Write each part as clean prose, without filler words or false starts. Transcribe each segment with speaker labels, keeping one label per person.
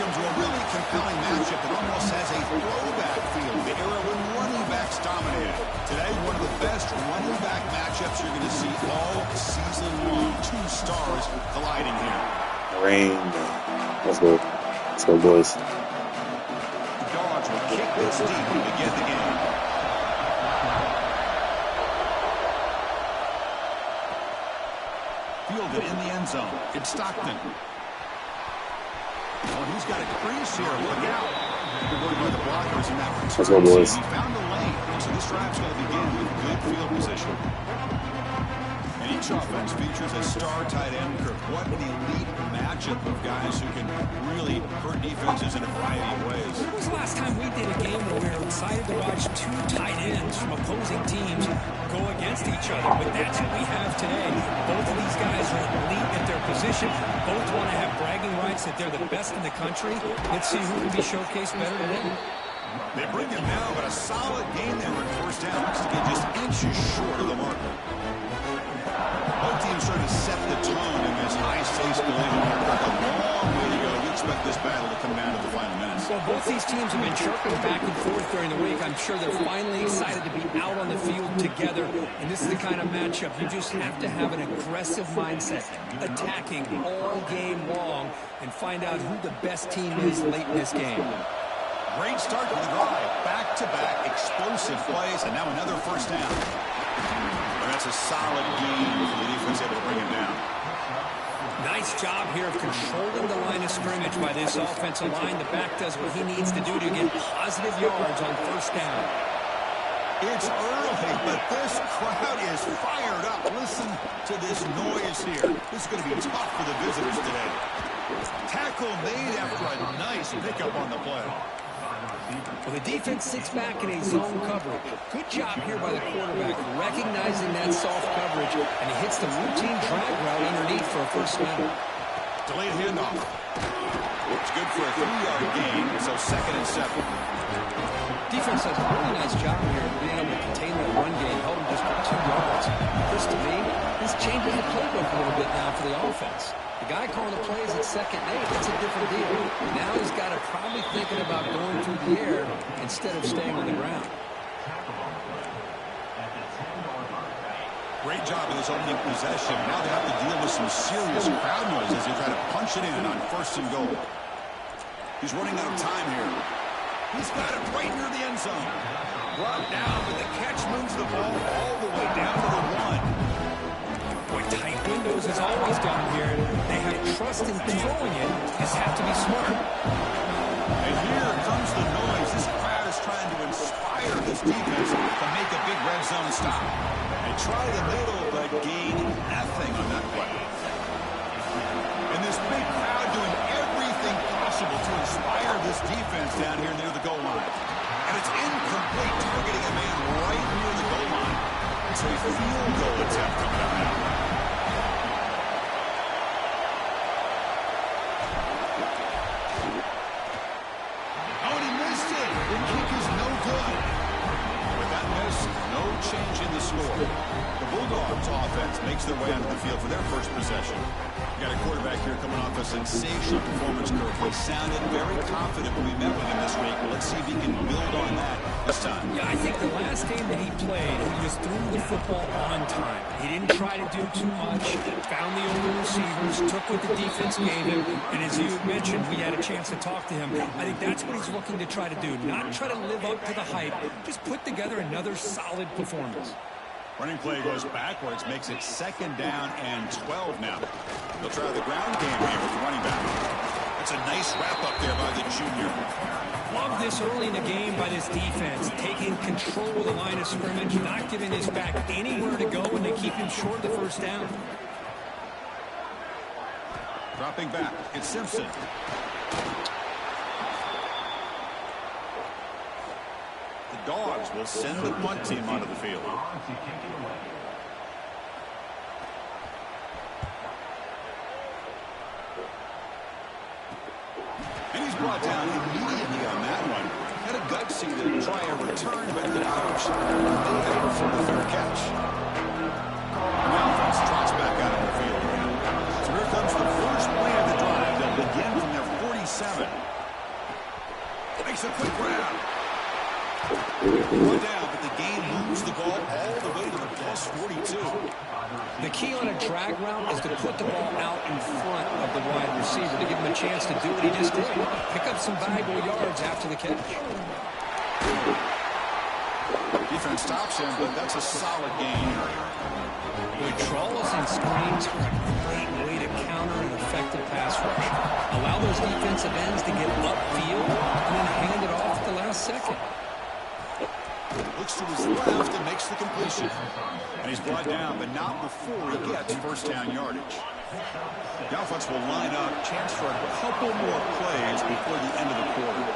Speaker 1: come to a really compelling matchup that almost has a throwback feel. The era when running backs dominated. Today, one of the best running back matchups you're going to see all season long. Two stars colliding here.
Speaker 2: Rain. Let's go. Let's go, boys.
Speaker 1: The Dogs will kick this deep to begin the game. Fielded in the end zone. It's Stockton. Oh, he's got a crease here. Look out. Good work by the blockers in that return.
Speaker 2: Let's go, boys.
Speaker 1: He found the lane. So this drive's going to begin with good field position. And each offense features a star tight end, Kirk. What an elite matchup of guys who can really hurt defenses in a variety of ways.
Speaker 3: When was the last time we did a game where we were excited to watch two tight ends from opposing teams go against each other? But that's what we have today. Both of these guys are elite at their position. Both want to have bragging rights that they're the best in the country. Let's see who can be showcased better to win.
Speaker 1: They bring him now, but a solid game there on first down. Looks to be just inches short of the marker. Both teams trying to set the tone in this high-stakes collision. A long way to go. We expect this battle to come down to the final minutes.
Speaker 3: Well, both these teams have been chirping back and forth during the week. I'm sure they're finally excited to be out on the field together. And this is the kind of matchup you just have to have an aggressive mindset, attacking all game long, and find out who the best team is late in this game.
Speaker 1: Great start to the drive. Back-to-back explosive plays, and now another first down. And that's a solid gain. The defense able to bring him down.
Speaker 3: Nice job here of controlling the line of scrimmage by this offensive line. The back does what he needs to do to get positive yards on first down.
Speaker 1: It's early, but this crowd is fired up. Listen to this noise here. This is going to be tough for the visitors today. Tackle made after a nice pickup on the play.
Speaker 3: Well, the defense sits back in a zone coverage. Good job here by the quarterback, recognizing that soft coverage, and he hits the routine drag route underneath for a first down.
Speaker 1: Delayed handoff. It's good for a 3-yard gain, so 2nd and 7.
Speaker 3: Defense does a really nice job here of being able to contain that run game, held him just for 2 yards. Chris, to me, this changes the playbook a little bit now for the offense. The guy calling the plays at 2nd and 8, that's a different deal. Now he's got to probably thinking about going through the air instead of staying on the ground.
Speaker 1: Great job in this opening possession. Now they have to deal with some serious crowd noise as they try to punch it in on 1st and goal. He's running out of time here. He's got it right near the end zone. Brought down, but the catch moves the ball all the way down to the 1.
Speaker 3: Boy, tight windows is always down here. They have trust in throwing it. Just have to be smart.
Speaker 1: And here comes the noise. This crowd is trying to inspire this defense to make a big red zone stop. They try the middle, but gain nothing on that play. And this big crowd doing everything possible to inspire this defense down here near the goal line. And it's incomplete, targeting a man right near the goal line. It's a field goal attempt coming up now. Oh, and he missed it. The kick is no good. With that miss, no change in the score. The Bulldogs offense makes their way onto the field for their first possession. Got a quarterback here coming off a sensational performance, Kirk. He sounded very confident when we met with him this week. Let's see if he can build on that this time.
Speaker 3: Yeah, I think the last game that he played, he just threw the football on time. He didn't try to do too much. Found the open receivers, took what the defense gave him, and as you mentioned, we had a chance to talk to him. I think that's what he's looking to try to do. Not try to live up to the hype. Just put together another solid performance.
Speaker 1: Running play goes backwards, makes it 2nd down and 12 now. They'll try the ground game here with the running back. That's a nice wrap-up there by the junior.
Speaker 3: Love this early in the game by this defense, taking control of the line of scrimmage, not giving this back anywhere to go, and they keep him short of the first down.
Speaker 1: Dropping back, it's Simpson. The Dogs will send the punt team onto the field. And he's brought down immediately on that one. Had a gutsy to try a return, but the coach made it for the fair catch. The offense trots back out on the field. So here comes the first play of the drive. They'll begin from their 47. Makes a quick grab. One down, but the gain moves the ball all the way to the plus 42.
Speaker 3: The key on a drag route is to put the ball out in front of the wide receiver to give him a chance to do what he just did. Pick up some valuable yards after the catch.
Speaker 1: Defense stops him, but that's a solid gain.
Speaker 3: The draws and screens are a great way to counter an effective pass rush. Allow those defensive ends to get upfield and then hand it off at the last second.
Speaker 1: Looks to his left and makes the completion. And he's brought down, but not before he gets first down yardage. The offense will line up. Chance for a couple more plays before the end of the quarter.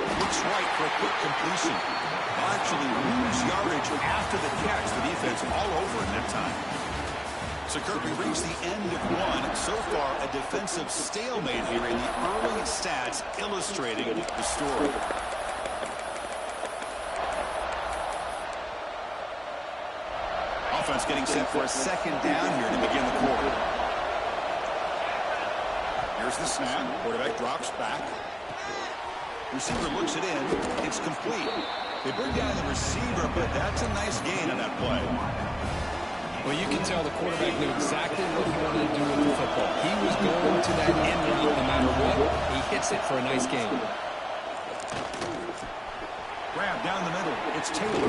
Speaker 1: Looks right for a quick completion. They'll actually lose yardage after the catch. The defense all over in that time. So, Kurt, we reached the end of one. So far, a defensive stalemate here in the early stats illustrating the story. Offense getting set for a second down here to begin the quarter. Here's the snap. Quarterback drops back. Receiver looks it in. It's complete. They bring down the receiver, but that's a nice gain on that play.
Speaker 3: Well, you can tell the quarterback knew exactly what he wanted to do with the football. He was going to that end route no matter what. He hits it for a nice gain.
Speaker 1: Grab down the middle. It's Taylor.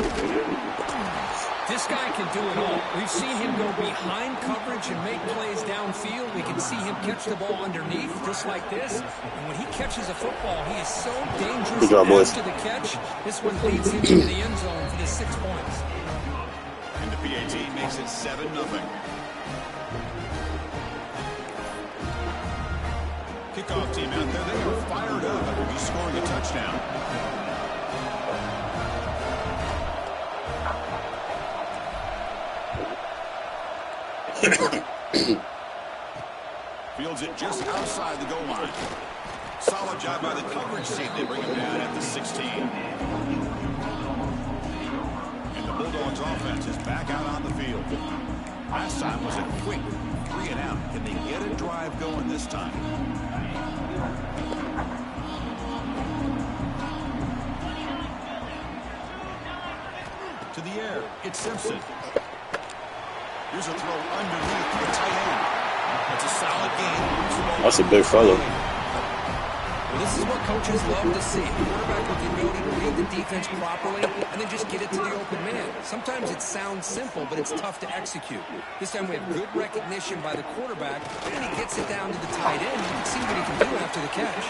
Speaker 3: This guy can do it all. We've seen him go behind coverage and make plays downfield. We can see him catch the ball underneath just like this. And when he catches a football, he is so dangerous after the catch. This one leads him into the end zone for the 6 points.
Speaker 1: And the PAT makes it 7-0. Kickoff team out there. They are fired up after he's scoring a touchdown. Fields it just outside the goal line. Solid job by the coverage team. They bring him down at the 16. And the Bulldogs offense is back out on the field. Last time was a quick 3 and out. Can they get a drive going this time? To the air. It's Simpson. Here's a throw underneath the tight end. That's a solid game.
Speaker 2: That's a big fellow.
Speaker 3: Well, this is what coaches love to see. A quarterback with the ability to read the defense properly and then just get it to the open man. Sometimes it sounds simple, but it's tough to execute. This time we have good recognition by the quarterback, and then he gets it down to the tight end. You can see what he can do after the catch.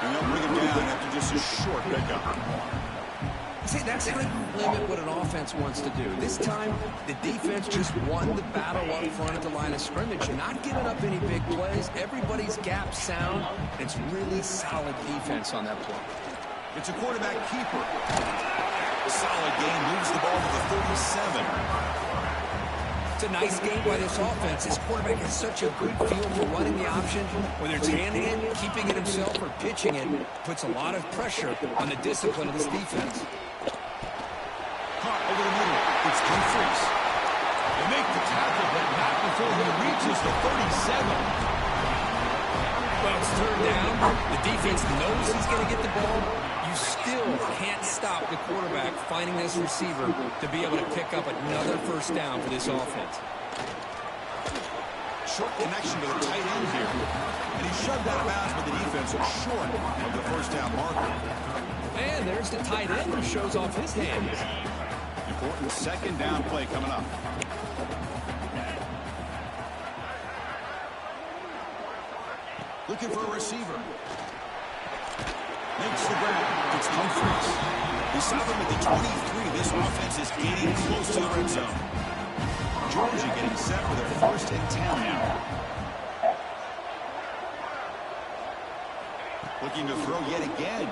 Speaker 1: And they'll bring him down after just a short pickup.
Speaker 3: See, that's how you limit what an offense wants to do. This time, the defense just won the battle up front at the line of scrimmage, not giving up any big plays. Everybody's gap sound. It's really solid defense on that play.
Speaker 1: It's a quarterback keeper. A solid game, moves the ball to the 37.
Speaker 3: It's a nice game by this offense. This quarterback has such a good feel for running the option. Whether it's handing it, keeping it himself, or pitching it, puts a lot of pressure on the discipline of this defense.
Speaker 1: Caught over the middle. It's Humphries. They make the tackle, but not before he reaches the 37.
Speaker 3: Well, it's third down. The defense knows he's going to get the ball. You still can't stop the quarterback finding this receiver to be able to pick up another first down for this offense.
Speaker 1: Short connection to the tight end here. And he shoved out of bounds, but the defense was short of the first down marker.
Speaker 3: And there's the tight end who shows off his hands.
Speaker 1: Important second down play coming up. Looking for a receiver. Makes the grab. It's Humphries. He stopped him at the 23. This offense is getting close to the red zone. Georgia getting set for their first and 10 now. Looking to throw yet again.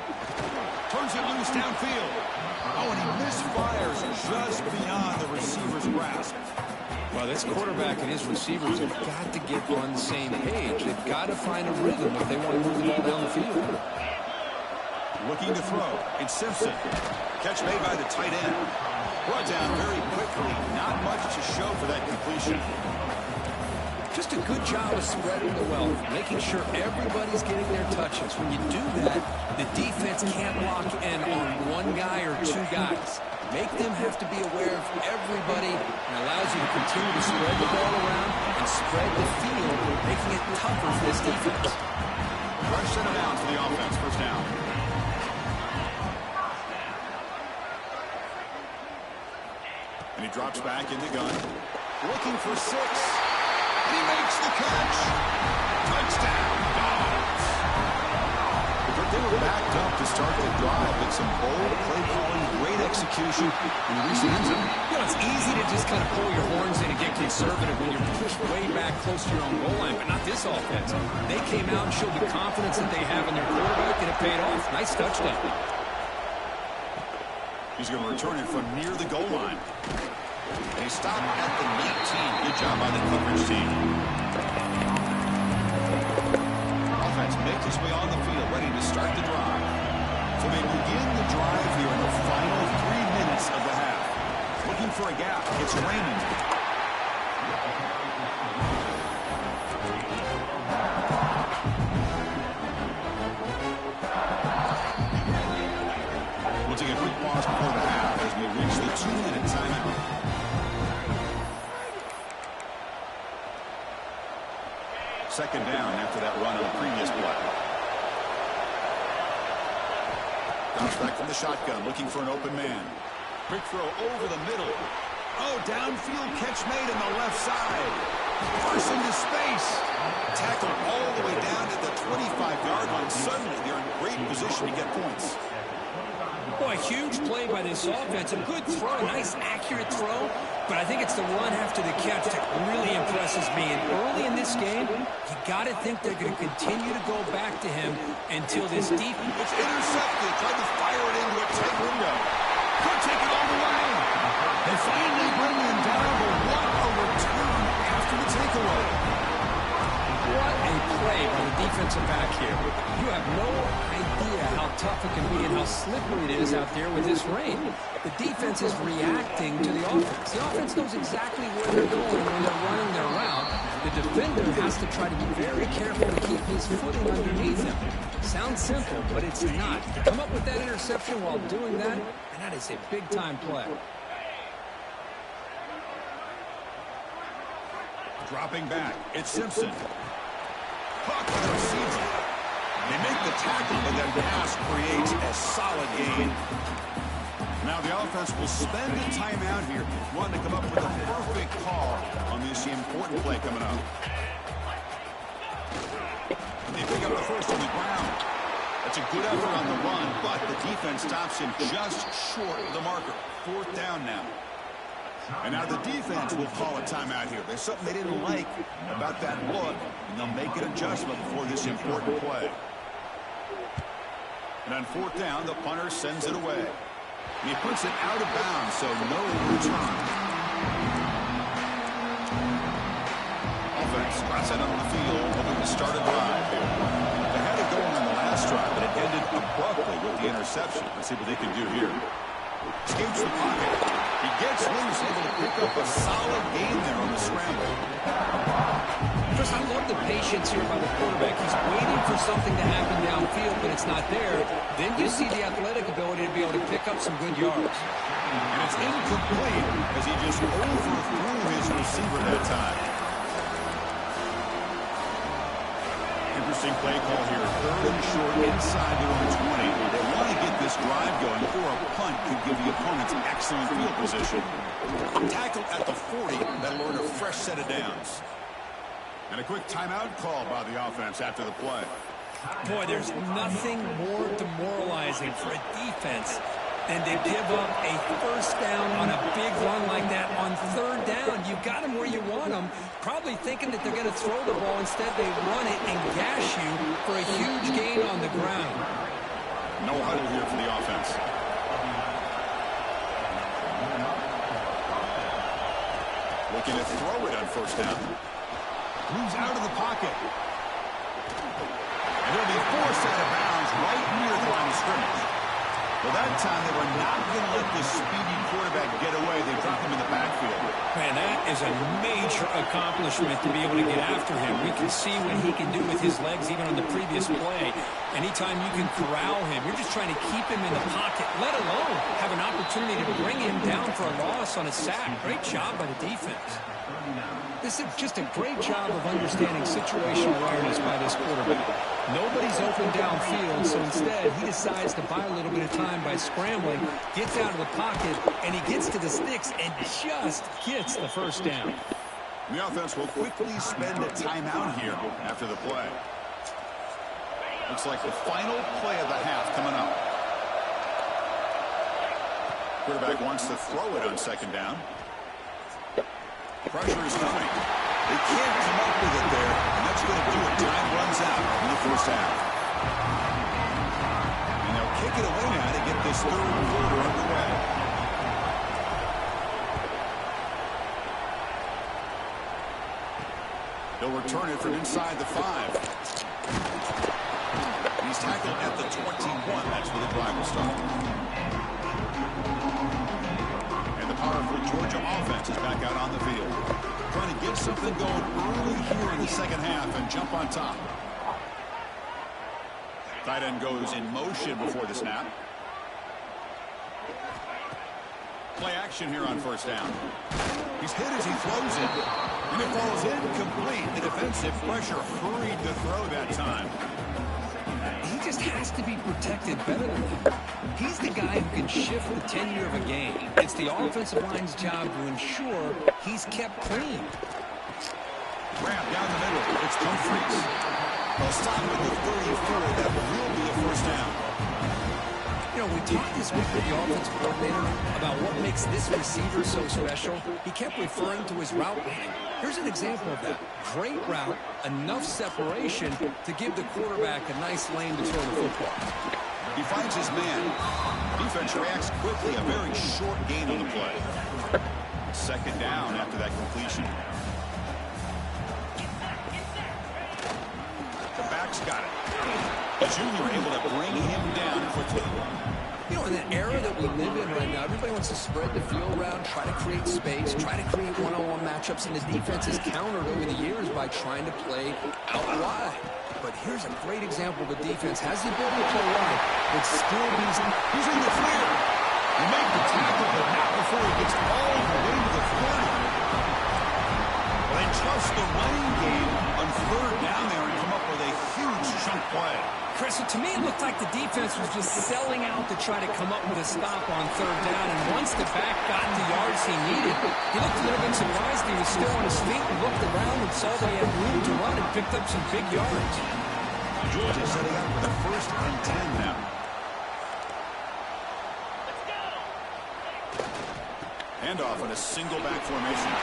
Speaker 1: Turns it loose downfield. Oh, and he misfires just beyond the receiver's grasp.
Speaker 3: Well, this quarterback and his receivers have got to get on the same page. They've got to find a rhythm if they want to move the ball down the field.
Speaker 1: Looking to throw. It's Simpson. Catch made by the tight end. Brought down very quickly. Not much to show for that completion.
Speaker 3: just a good job of spreading the wealth, making sure everybody's getting their touches. When you do that, the defense can't lock in on one guy or two guys. Make them have to be aware of everybody, and allows you to continue to spread the ball around and spread the field, making it tougher for this defense.
Speaker 1: Fresh center down for the offense, first down. And he drops back in the gun, looking for 6. He makes the catch. Touchdown, Dogs. They were backed up to start the drive, but some bold play calling, great execution, and he reached the end zone.
Speaker 3: You know, it's easy to just kind of pull your horns in and get conservative when you're pushed way back close to your own goal line, but not this offense. They came out and showed the confidence that they have in their quarterback, and it paid off. Nice touchdown.
Speaker 1: He's going to return it from near the goal line. And he stopped at the 19. Good job by the coverage team. Offense makes its way on the field, ready to start the drive. So they begin the drive here in the final 3 minutes of the half. Looking for a gap. It's Raymond. We'll take a quick pause before the half as we reach the 2-minute timeout. Second down after that run on the previous play. Bounce back from the shotgun, looking for an open man. Quick throw over the middle. Oh, downfield catch made on the left side. Parsons into space. Tackle all the way down at the 25-yard line. Suddenly, they're in great position to get points.
Speaker 3: Boy, huge play by this offense. A good throw, a nice, accurate throw. But I think it's the run after the catch that really impresses me. And early in this game, you got to think they're going to continue to go back to him until this deep.
Speaker 1: It's intercepted. Tried to fire it into a tight window. Could take it all the way. They finally bring him down, but what a return after the takeaway.
Speaker 3: What a play by the defensive back here. You have no idea how tough it can be and how slippery it is out there with this rain. The defense is reacting to the offense. The offense knows exactly where they're going when they're running their route. The defender has to try to be very careful to keep his footing underneath him. Sounds simple, but it's not. To come up with that interception while doing that, and that is a big-time play.
Speaker 1: Dropping back, it's Simpson. Puck receives it. They make the tackle, but that pass creates a solid gain. Now the offense will spend a timeout here, wanting to come up with a perfect call on this important play coming up. They pick up the first on the ground. That's a good effort on the run, but the defense stops him just short of the marker. 4th down now. And now the defense will call a timeout here. There's something they didn't like about that look, and they'll make an adjustment before this important play. And on 4th down, the punter sends it away. And he puts it out of bounds, so no return. Offense drops it on the field, hoping to start a drive here. They had it going on the last drive, but it ended abruptly with the interception. Let's see what they can do here. Escapes the pocket. He gets loose, able to pick up a solid gain there on the scramble.
Speaker 3: Chris, I love the patience here by the quarterback. He's waiting for something to happen downfield, but it's not there. Then you see the athletic ability to be able to pick up some good yards.
Speaker 1: And it's incomplete as he just overthrew his receiver that time. Interesting play call here. 3rd and short inside their own 20. They want to get this drive going, or a punt could give the opponents excellent field position. Tackled at the 40. That'll earn a fresh set of downs. And a quick timeout call by the offense after the play.
Speaker 3: Boy, there's nothing more demoralizing for a defense than to give up a first down on a big run like that on 3rd down. You got them where you want them, probably thinking that they're going to throw the ball. Instead, they run it and gash you for a huge gain on the ground.
Speaker 1: No huddle here for the offense. Looking to throw it on 1st down. Moves out of the pocket. And he'll be forced out of bounds right near the line of scrimmage. Well, that time they were not going to let this speedy quarterback get away. They dropped him in the backfield.
Speaker 3: Man, that is a major accomplishment to be able to get after him. We can see what he can do with his legs even on the previous play. Anytime you can corral him, you're just trying to keep him in the pocket, let alone have an opportunity to bring him down for a loss on a sack. Great job by the defense. This is just a great job of understanding situational awareness by this quarterback. Nobody's open downfield, so instead he decides to buy a little bit of time by scrambling, gets out of the pocket, and he gets to the sticks and just gets the first down.
Speaker 1: The offense will quickly spend a timeout here after the play. Looks like the final play of the half coming up. Quarterback wants to throw it on second down. Pressure is coming. They can't come up with it there, and that's going to do it. Time runs out in the first half. And they'll kick it away now to get this third quarter underway. They'll return it from inside the 5. He's tackled at the 21. That's where the drive will start. And the powerful Georgia offense is back out on the field, trying to get something going early here in the second half and jump on top. Tight end goes in motion before the snap. Play action here on first down. He's hit as he throws it, and it falls incomplete. The defensive pressure hurried to throw that time.
Speaker 3: He just has to be protected better than that. He's the guy who can shift the tenure of a game. It's the offensive line's job to ensure he's kept clean.
Speaker 1: Grab down the middle. It's Humphries. They'll stop at the 34. That will be a first down.
Speaker 3: You know, we talked this week with the offensive coordinator about what makes this receiver so special. He kept referring to his route running. Here's an example of that. Great route, enough separation to give the quarterback a nice lane to throw the football.
Speaker 1: He finds his man. Defense reacts quickly. A very short gain on the play. Second down after that completion. The back's got it. The junior able to bring him down quickly.
Speaker 3: You know, in the era that we live in right now, everybody wants to spread the field around, try to create space, try to create one-on-one matchups, and the defense has countered over the years by trying to play out wide. But here's a great example. The defense has the ability to play wide, but still he's in the clear.
Speaker 1: He made the tackle, but not before he gets all the way to the 40. Well, they trust the running game on third down there and come up with a huge chunk play.
Speaker 3: Chris, to me, it looked like the defense was just selling out to try to come up with a stop on third down. And once the back got the yards he needed, he looked a little bit surprised. He was still on his feet and looked around and saw they had room to run and picked up some big yards.
Speaker 1: Georgia setting up with a 1st and 10 now. Handoff in a single back formation.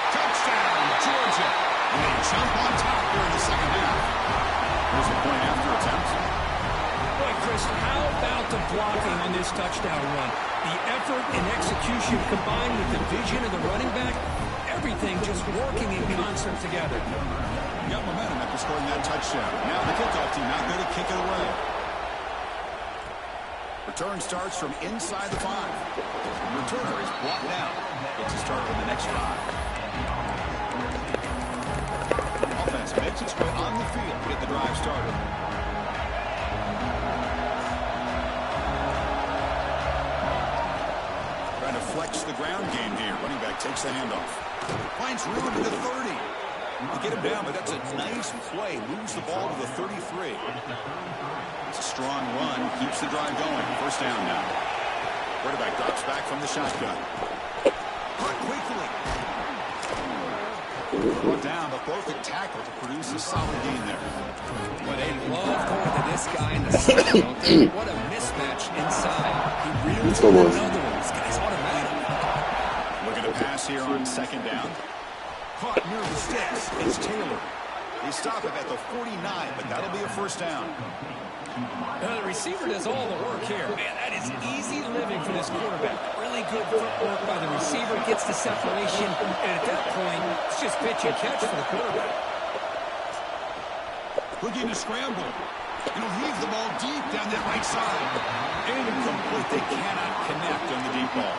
Speaker 1: Touchdown, Georgia. And they jump on top during the second half. Here's the point after attempt.
Speaker 3: Boy, Chris, how about the blocking on this touchdown run? The effort and execution combined with the vision of the running back, everything just working in concert together.
Speaker 1: Got momentum after scoring that touchdown. Now the kickoff team out there to kick it away. Return starts from inside the 5. The returner is brought down. Gets a start on the next drive. Offense makes its way on the field to get the drive started. Trying to flex the ground game here. Running back takes the handoff. Finds room to the 30. To get him down, but that's a nice play. Moves the ball to the 33. It's a strong run. Keeps the drive going. First down now. Quarterback drops back from the shotgun. Caught quickly. Brought down, but broke the tackle to produce a solid gain there.
Speaker 3: Well, they love going to this guy in the slot, don't they? What a mismatch inside. He reels in another one. This guy's automatic.
Speaker 1: Looking to pass here on second down. Caught near the sticks. It's Taylor. They stop it at the 49, but that'll be a first down.
Speaker 3: Now, the receiver does all the work here. Man, that is easy living for this quarterback. Really good footwork by the receiver. Gets the separation. And at that point, it's just pitch and catch for the quarterback.
Speaker 1: Looking to scramble. And he'll heave the ball deep down that right side. Incomplete. They cannot connect on the deep ball.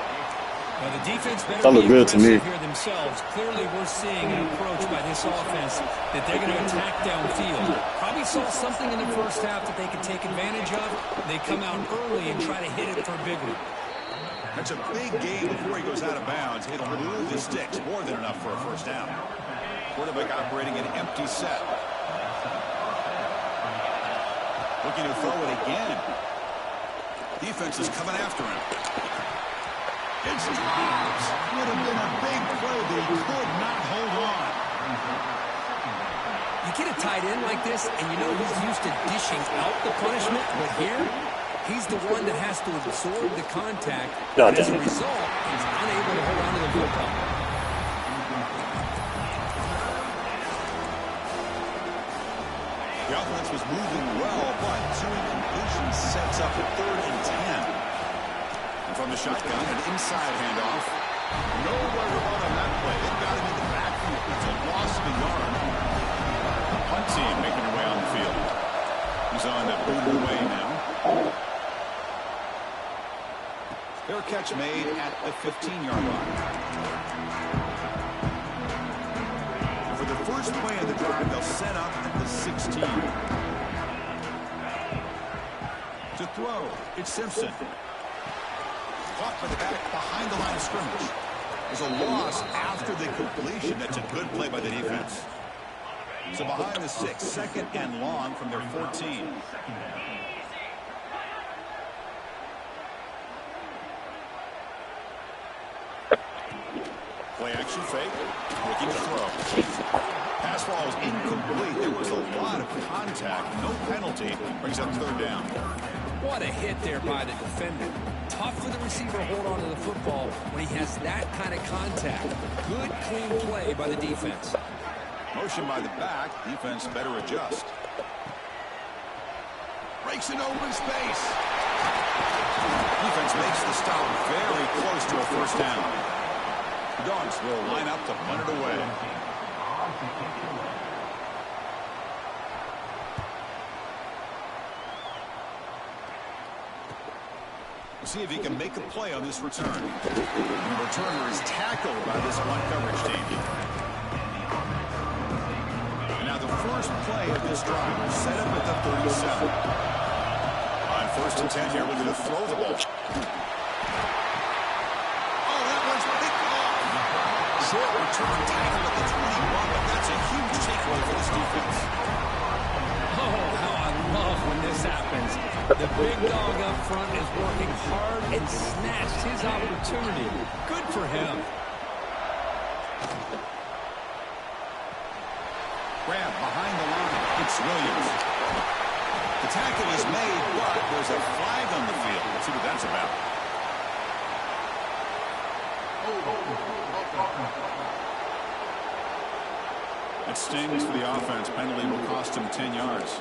Speaker 3: Well, the defense better
Speaker 2: That
Speaker 3: be
Speaker 2: looked good to me.
Speaker 3: aggressive here themselves. Clearly, we're seeing an approach by this offense that they're going to attack downfield. Probably saw something in the first half that they could take advantage of. They come out early and try to hit it for a big one.
Speaker 1: That's a big game before he goes out of bounds. It'll move the sticks more than enough for a first down. Quarterback operating an empty set. Looking to throw it again. Defense is coming after him. It's dropped. Would have been a big play, but he could not hold on.
Speaker 3: You get a tight end like this, and you know he's used to dishing out the punishment, but here, he's the one that has to absorb the contact.
Speaker 2: God
Speaker 3: And as
Speaker 2: damn
Speaker 3: a
Speaker 2: it.
Speaker 3: result, he's unable to hold on to the football.
Speaker 1: The offense was moving well, but two incompletions sets up a 3rd and 10. And from the shotgun, an inside handoff. Nowhere to run on that play. It got him in the backfield. It's a loss of a yard. The punt team making their way on the field. He's on to boot it away now. Fair catch made at the 15-yard line. For the first play of the drive, they'll set up at the 16. To throw, it's Simpson. Caught by the back behind the line of scrimmage. There's a loss after the completion. That's a good play by the defense. So behind the 6, 2nd and long from their 14. Play action fake. Looking to throw. Pass ball is incomplete. There was a lot of contact. No penalty. Brings up 3rd down.
Speaker 3: What a hit there by the defender. Tough for the receiver to hold on to the football when he has that kind of contact. Good, clean play by the defense.
Speaker 1: Motion by the back. Defense better adjust. Breaks an open space. Defense makes the stop very close to a first down. The Dogs will line up to punt it away. See if he can make a play on this return. The returner is tackled by this one coverage team. And now the first play of this drive set up at the 37. On 1st and 10 here, looking to throw the ball. Oh, that one's picked off. Short return tackle at the 21, but that's a huge takeaway for this defense.
Speaker 3: Oh, how I love when this happens. The big dog up front is working hard and snatched his opportunity. Good for him.
Speaker 1: Grab behind the line. It's Williams. The tackle is made, but there's a flag on the field. Let's see what that's about. It stings for the offense. Penalty will cost him 10 yards.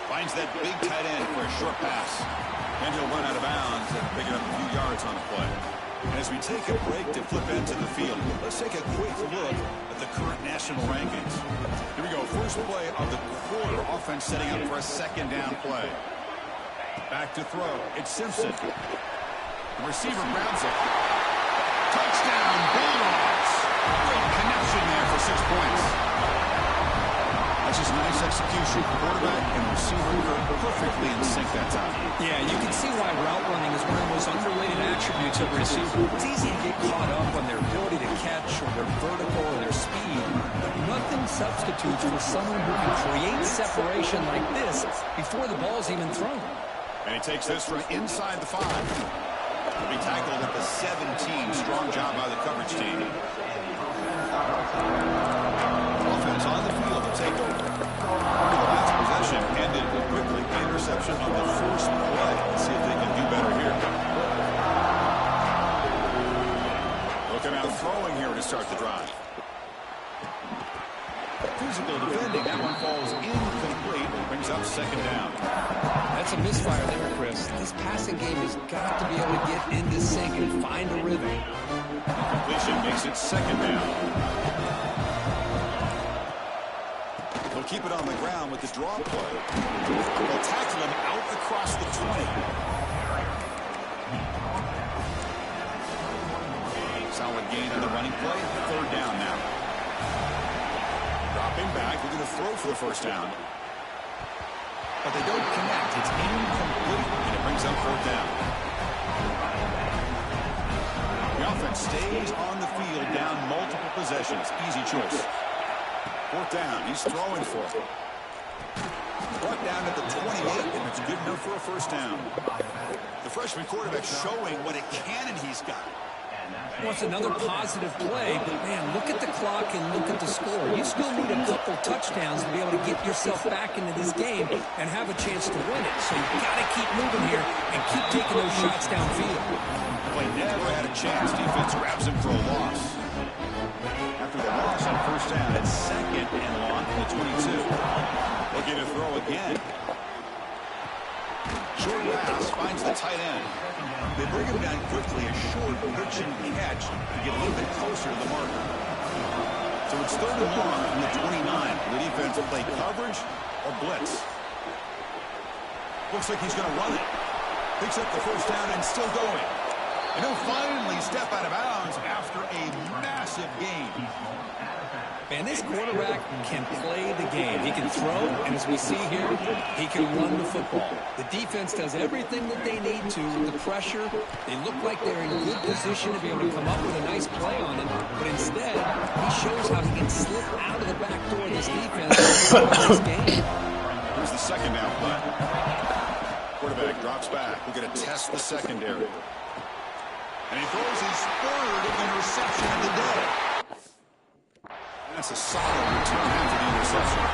Speaker 1: Finds that big tight end for a short pass. And he'll run out of bounds and pick it up a few yards on the play. And as we take a break to flip into the field, let's take a quick look at the current national rankings. Here we go. First play of the quarter. Offense setting up for a 2nd down play. Back to throw. It's Simpson. The receiver grabs it. Touchdown, Bulldogs. Great connection there for 6 points. That's just nice execution. Quarterback and receiver were perfectly in sync that time.
Speaker 3: Yeah, you can see why route running is one of the most underrated attributes of a receiver. It's easy to get caught up on their ability to catch or their vertical or their speed, but nothing substitutes for someone who can create separation like this before the ball's even thrown.
Speaker 1: And he takes this from inside the 5. He'll be tackled at the 17. Strong job by the coverage team. Offense on the field to take over. The last possession ended quickly. Interception on the first play. Let's see if they can do better here. Looking out throwing here to start the drive. Physical defending. That one falls incomplete. Brings up 2nd down.
Speaker 3: That's a misfire there, Chris. Chris. This passing game has got to be able to get into sync and find a rhythm.
Speaker 1: Completion makes it second down. They'll keep it on the ground with the draw play. They'll tackle him out across the 20. Solid gain on the running play. Third down now. Dropping back. They're going to throw for the first down. But they don't connect. It's incomplete, and it brings up fourth down. The offense stays on the field down multiple possessions. Easy choice. Fourth down. He's throwing for it. Brought down at the 28, and it's good enough for a first down. The freshman quarterback showing what a cannon he's got.
Speaker 3: Wants another positive play, but man, look at the clock and look at the score. You still need a couple touchdowns to be able to get yourself back into this game and have a chance to win it. So you've got to keep moving here and keep taking those shots downfield.
Speaker 1: Play never had a chance. Defense grabs him for a loss. After the loss on first down, it's second and long from the 22. Looking to throw again. Short pass finds the tight end. They bring him down quickly, a short pitch and catch to get a little bit closer to the marker. So it's third and long from the 29. The defense will play coverage or blitz. Looks like he's going to run it. Picks up the first down and still going. And he'll finally step out of bounds after a massive gain.
Speaker 3: Man, this quarterback can play the game. He can throw, and as we see here, he can run the football. The defense does everything that they need to with the pressure. They look like they're in good position to be able to come up with a nice play on it, but instead, he shows how he can slip out of the back door of this defense and win this game.
Speaker 1: Here's the second down play. Quarterback drops back. We're going to test the secondary. And he throws his third interception of the day. That's a solid return after the interception.